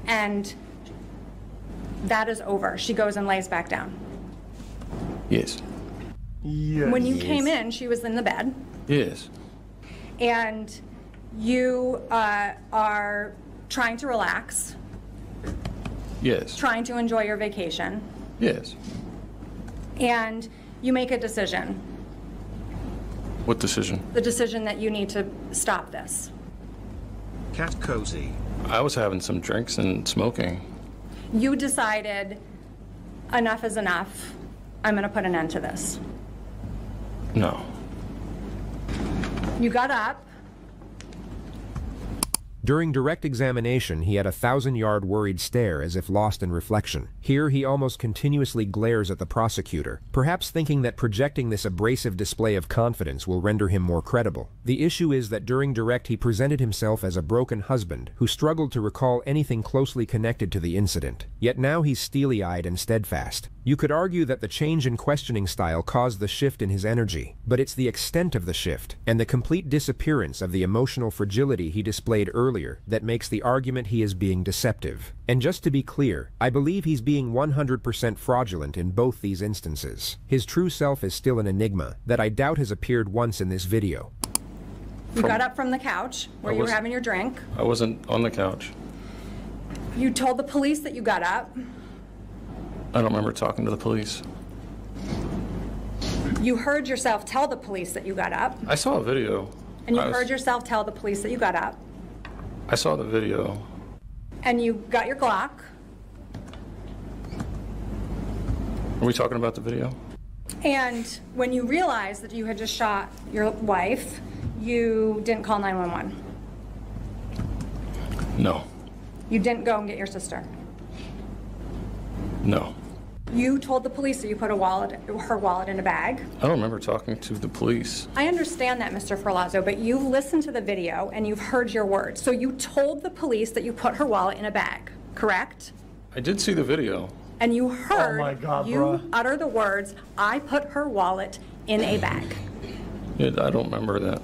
And that is over. She goes and lays back down. Yes. Yes. When you came in, she was in the bed. Yes. And you are trying to relax, Yes. trying to enjoy your vacation, Yes. and you make a decision, What decision? the decision that you need to stop this. Cat Cozy. I was having some drinks and smoking. You decided enough is enough. I'm going to put an end to this. No. You got up. During direct examination, he had a 1,000-yard worried stare as if lost in reflection. Here, he almost continuously glares at the prosecutor, perhaps thinking that projecting this abrasive display of confidence will render him more credible. The issue is that during direct, he presented himself as a broken husband who struggled to recall anything closely connected to the incident. Yet now he's steely-eyed and steadfast. You could argue that the change in questioning style caused the shift in his energy, but it's the extent of the shift and the complete disappearance of the emotional fragility he displayed earlier that makes the argument he is being deceptive. And just to be clear, I believe he's being 100% fraudulent in both these instances. His true self is still an enigma that I doubt has appeared once in this video. You got up from the couch where you were having your drink. I wasn't on the couch. You told the police that you got up. I don't remember talking to the police. You heard yourself tell the police that you got up. I saw a video. And you heard yourself tell the police that you got up. I saw the video. And you got your Glock. Are we talking about the video? And when you realized that you had just shot your wife, you didn't call 911. No. You didn't go and get your sister. No. You told the police that you put her wallet in a bag. I don't remember talking to the police. I understand that, Mr. Ferlazzo, but you've listened to the video and you've heard your words. So you told the police that you put her wallet in a bag, correct? I did see the video. And you heard you bruh. utter the words, I put her wallet in a bag. Yeah, I don't remember that.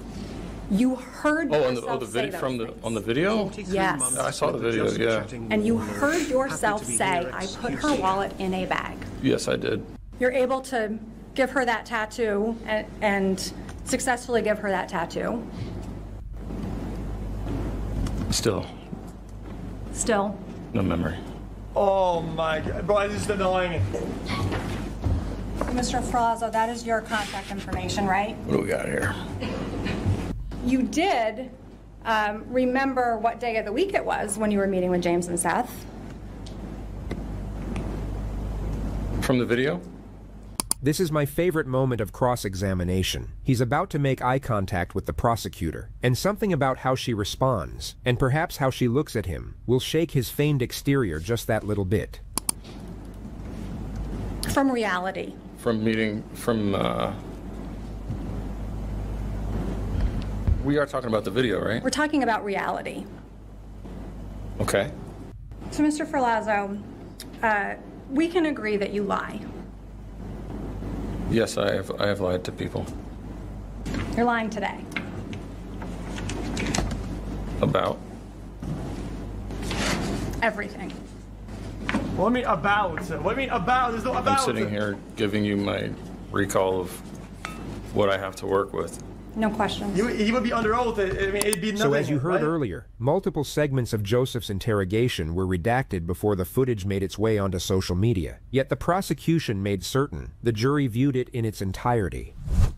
You heard yourself say those things. On the video? Yes. I saw the video, yeah. And you heard yourself say, I put her wallet in a bag. Yes, I did. You're able to give her that tattoo and successfully give her that tattoo. Still. Still? No memory. Oh my God, bro, this is annoying. Mr. Frazo, that is your contact information, right? What do we got here? You did remember what day of the week it was when you were meeting with James and Seth. From the video? This is my favorite moment of cross-examination. He's about to make eye contact with the prosecutor, and something about how she responds, and perhaps how she looks at him, will shake his feigned exterior just that little bit. From reality. We are talking about the video, right? We're talking about reality. Okay. So, Mr. Ferlazzo, we can agree that you lie. Yes, I have lied to people. You're lying today. About? Everything. What do you mean about? What do you mean about? There's no about. I'm sitting here giving you my recall of what I have to work with. No questions. He would be under oath. I mean, it'd be nothing. So as you heard right? earlier, multiple segments of Joseph's interrogation were redacted before the footage made its way onto social media. Yet the prosecution made certain the jury viewed it in its entirety.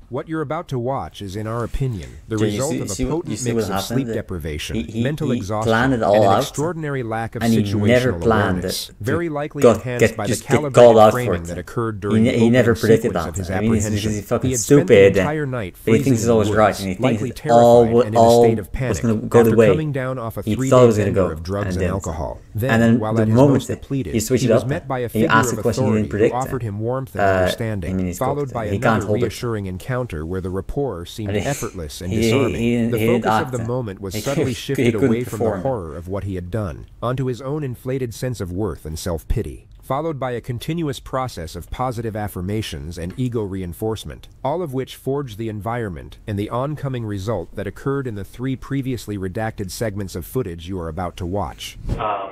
What you're about to watch is, in our opinion, the result of a potent mix of sleep deprivation, mental exhaustion, and an extraordinary lack of situational awareness, very likely enhanced by the calibrated framing that occurred during the opening sequence of his apprehension. He had spent the entire night freezing in the woods, likely terrified and in a state of panic, after coming down off a 3-day bender of drugs and alcohol. Then, while at his most depleted, he was met by a figure of authority who offered him warmth and understanding, followed by another reassuring encounter where the rapport seemed effortless and disarming. The focus of the moment was subtly shifted away from the horror of what he had done, onto his own inflated sense of worth and self-pity, followed by a continuous process of positive affirmations and ego reinforcement, all of which forged the environment and the oncoming result that occurred in the 3 previously redacted segments of footage you are about to watch. How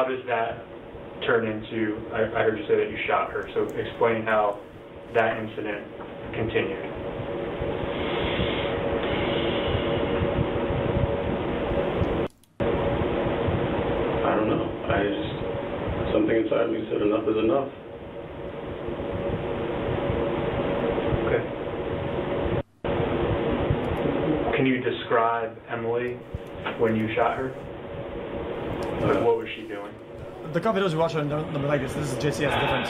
does that turn into, I heard you say that you shot her, so explain how that incident continued. I don't know. Something inside me said enough is enough. Okay. Can you describe Emily when you shot her? Like, what was she doing? The couple videos we watch on number like this is JCS different.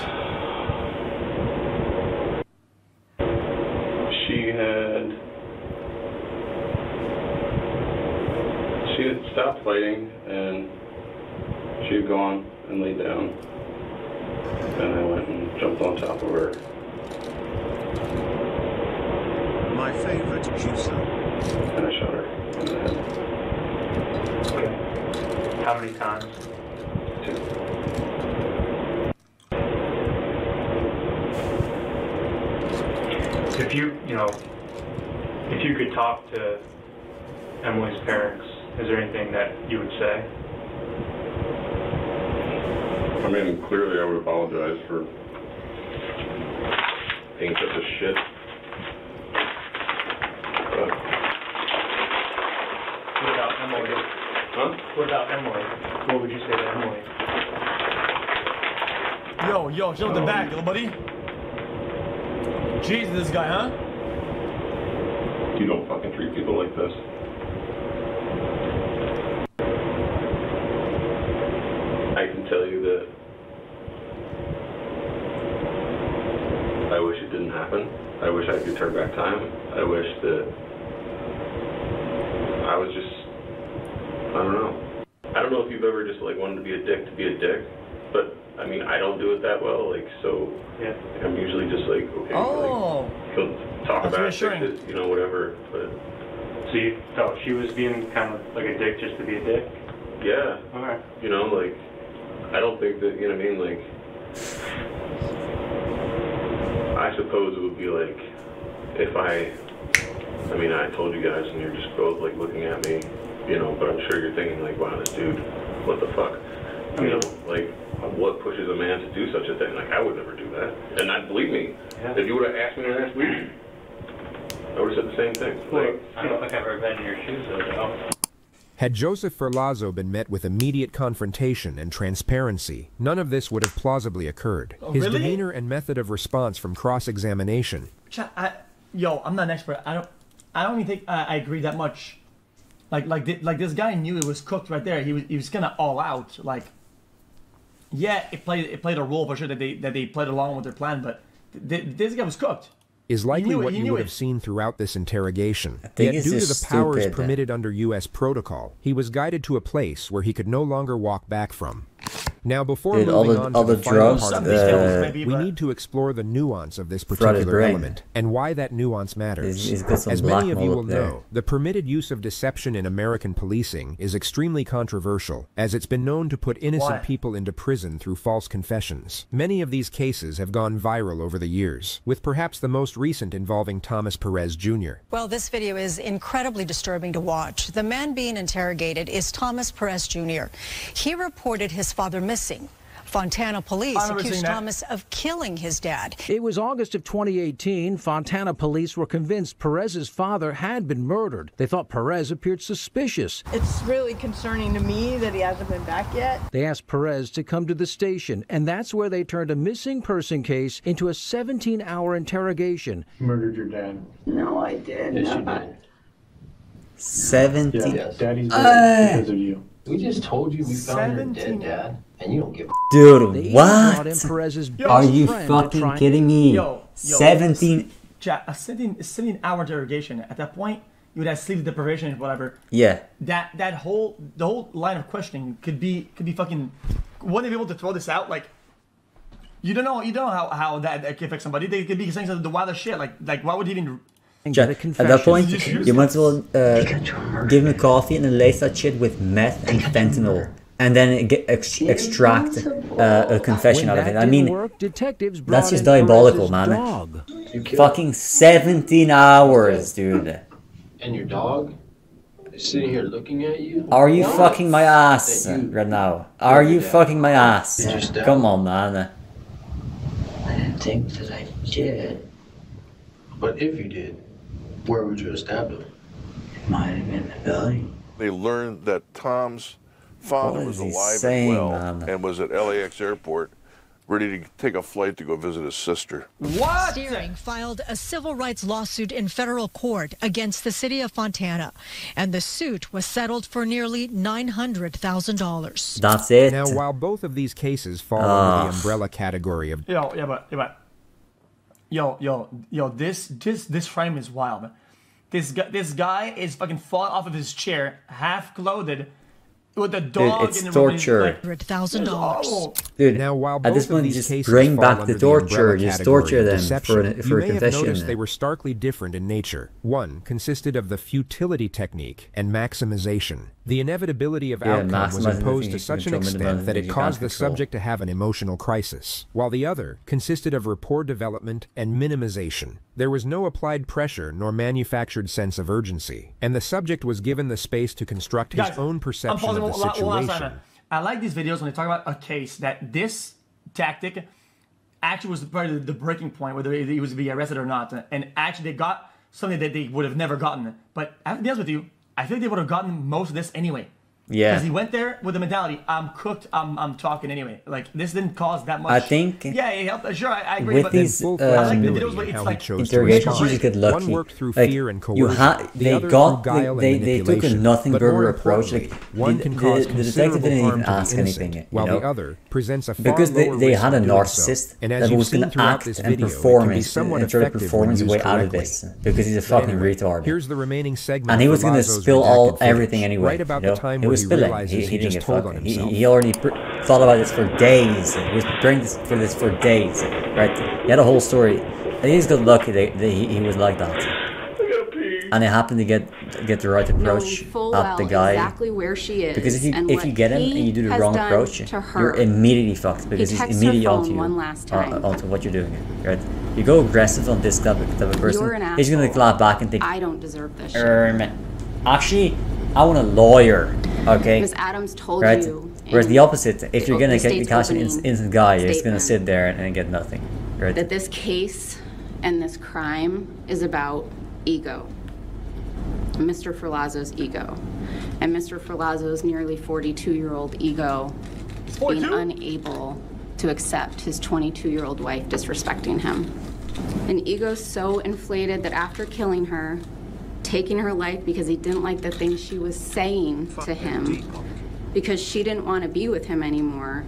She had stopped fighting, and she had gone and laid down. And I went and jumped on top of her. My favorite juicer. And I shot her in the head. Okay. How many times? 2. If you could talk to Emily's parents, is there anything that you would say? I mean, clearly I would apologize for being such a shit. But what about Emily? Huh? What about Emily? What would you say to Emily? Yo, chill the back, little buddy. Jesus, this guy, huh? You don't fucking treat people like this. I can tell you that I wish it didn't happen. I wish I could turn back time. I wish that I was just, I don't know. I don't know if you've ever just like wanted to be a dick, but I mean, I don't do it that well, like, so yeah. I'm usually just like, okay, like, he'll talk about it, you know, whatever, but. So you felt she was being kind of like a dick just to be a dick? Yeah. Okay. You know, like, I don't think that, you know what I mean, like, I suppose it would be like, if I mean, I told you guys and you're just both like looking at me, you know, but I'm sure you're thinking like, wow, this dude, what the fuck? You know, like, what pushes a man to do such a thing? Like, I would never do that. And not believe me, if you would have asked me last week, I would have said the same thing. Like, I don't think I've ever been in your shoes though. Had Joseph Ferlazzo been met with immediate confrontation and transparency, none of this would have plausibly occurred. Oh, His really? demeanor and method of response from cross-examination. Yo, I'm not an expert. I don't even think I agree that much. Like this guy knew it was cooked right there. He was gonna all out. Like, yeah, it played a role for sure that they played along with their plan, but this guy was cooked. Is likely what you would have seen throughout this interrogation. Yet due to the powers permitted under U.S. protocol, he was guided to a place where he could no longer walk back from. Now, before moving on to the final part of this video, we need to explore the nuance of this particular element and why that nuance matters. As many of you will know, the permitted use of deception in American policing is extremely controversial, as it's been known to put innocent people into prison through false confessions. Many of these cases have gone viral over the years, with perhaps the most recent involving Thomas Perez Jr. Well, this video is incredibly disturbing to watch. The man being interrogated is Thomas Perez Jr. He reported his father missing. Fontana police accused Thomas of killing his dad. It was August of 2018. Fontana police were convinced Perez's father had been murdered. They thought Perez appeared suspicious. It's really concerning to me that he hasn't been back yet. They asked Perez to come to the station, and that's where they turned a missing person case into a 17-hour interrogation. You murdered your dad. No, I didn't. Yes, you did. 17. Yeah, Daddy's dead because of you. We just told you we found your dead dad, and you don't give a Dude, what? Are you fucking kidding me? 17. Chat, a 17-hour interrogation. At that point, you would have sleep deprivation and whatever. Yeah. The whole line of questioning could be fucking. Wouldn't they be able to throw this out? Like, you don't know how that could affect somebody. They could be saying some of the wildest shit. Like why would he even? At that point, you might as well give him a coffee and then lace that shit with meth and fentanyl, and then extract a confession out of it. I mean, that's just diabolical, man. Fucking 17 hours, dude. And your dog is sitting here looking at you? Are you fucking my ass right now? Are you fucking my ass? Come on, man. I didn't think that I did. But if you did, where would you have stabbed him? It might have been the belly. They learned that Tom's father was alive and well and was at LAX airport, ready to take a flight to go visit his sister. What? Steering filed a civil rights lawsuit in federal court against the city of Fontana, and the suit was settled for nearly $900,000. That's it. Now, while both of these cases fall under the umbrella category of this frame is wild. This guy is fucking falling off of his chair, half clothed, with a dog. It's torture. $100,000. Dude, now, while at this point, you just bring back the torture. Just torture them for a you may have confession. noticed they were starkly different in nature. One consisted of the futility technique and maximization. The inevitability of outcome was imposed to such an extent that it caused the subject to have an emotional crisis, while the other consisted of rapport development and minimization. There was no applied pressure nor manufactured sense of urgency, and the subject was given the space to construct his own perception of the situation. I like these videos when they talk about a case that this tactic actually was part of the breaking point, whether he was to be arrested or not, and actually they got something that they would have never gotten. But I have to be honest with you, I think they would have gotten most of this anyway. Yeah. Because he went there with the mentality, I'm cooked, I'm talking anyway. Like, this didn't cause that much. I think... Yeah, it helped. Sure, I agree. With these I like the videos where it's like... interrogations, you just get lucky. One worked through like, fear and coercion. They took a nothing burger approach. Like, one can cause the detective didn't even ask anything, while the other presents a far because they had a narcissist that was going to act and perform and try to perform his way out of this because he's a fucking retard. Here's the remaining segment. And he was going to spill everything anyway. Right about the time where he realizes he just told on himself. He already thought about this for days. He was preparing for this for days. Right? He had a whole story. And he just got lucky that he was like that. And it happened to get the right approach at the guy. Exactly where she is. Because if you get him and you do the wrong approach, you're immediately fucked because he's immediately onto what you're doing. Right? You go aggressive on this type of person, he's gonna clap back and think, I don't deserve this shit. Actually, I want a lawyer. Okay. Ms. Adams told you. Whereas the opposite, if you're gonna catch an innocent guy, you're just gonna sit there and get nothing. Right? That this case and this crime is about ego. Mr. Ferlazzo's ego. And Mr. Ferlazzo's nearly 42-year-old ego being unable to accept his 22-year-old wife disrespecting him. An ego so inflated that after killing her, taking her life because he didn't like the things she was saying to him, because she didn't want to be with him anymore,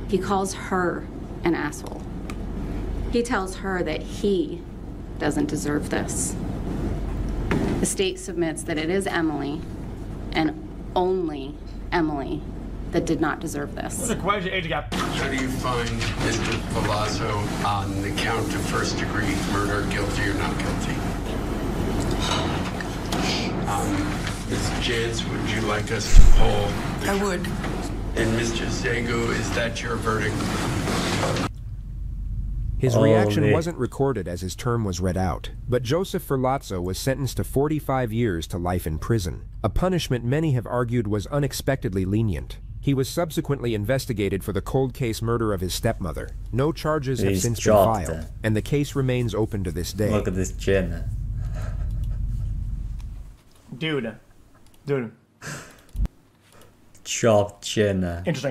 he calls her an asshole. He tells her that he doesn't deserve this. The state submits that it is Emily, and only Emily, that did not deserve this. How do you find Mr. Ferlazzo on the count of first-degree murder, guilty or not guilty? Ms. Jantz, would you like us to poll? I would. And Mr. Zago, is that your verdict? His reaction wasn't recorded as his term was read out, but Joseph Ferlazzo was sentenced to 45 years to life in prison, a punishment many have argued was unexpectedly lenient. He was subsequently investigated for the cold case murder of his stepmother. No charges have since been filed, and the case remains open to this day. Look at this chin. Dude. Chopped chin. Interesting.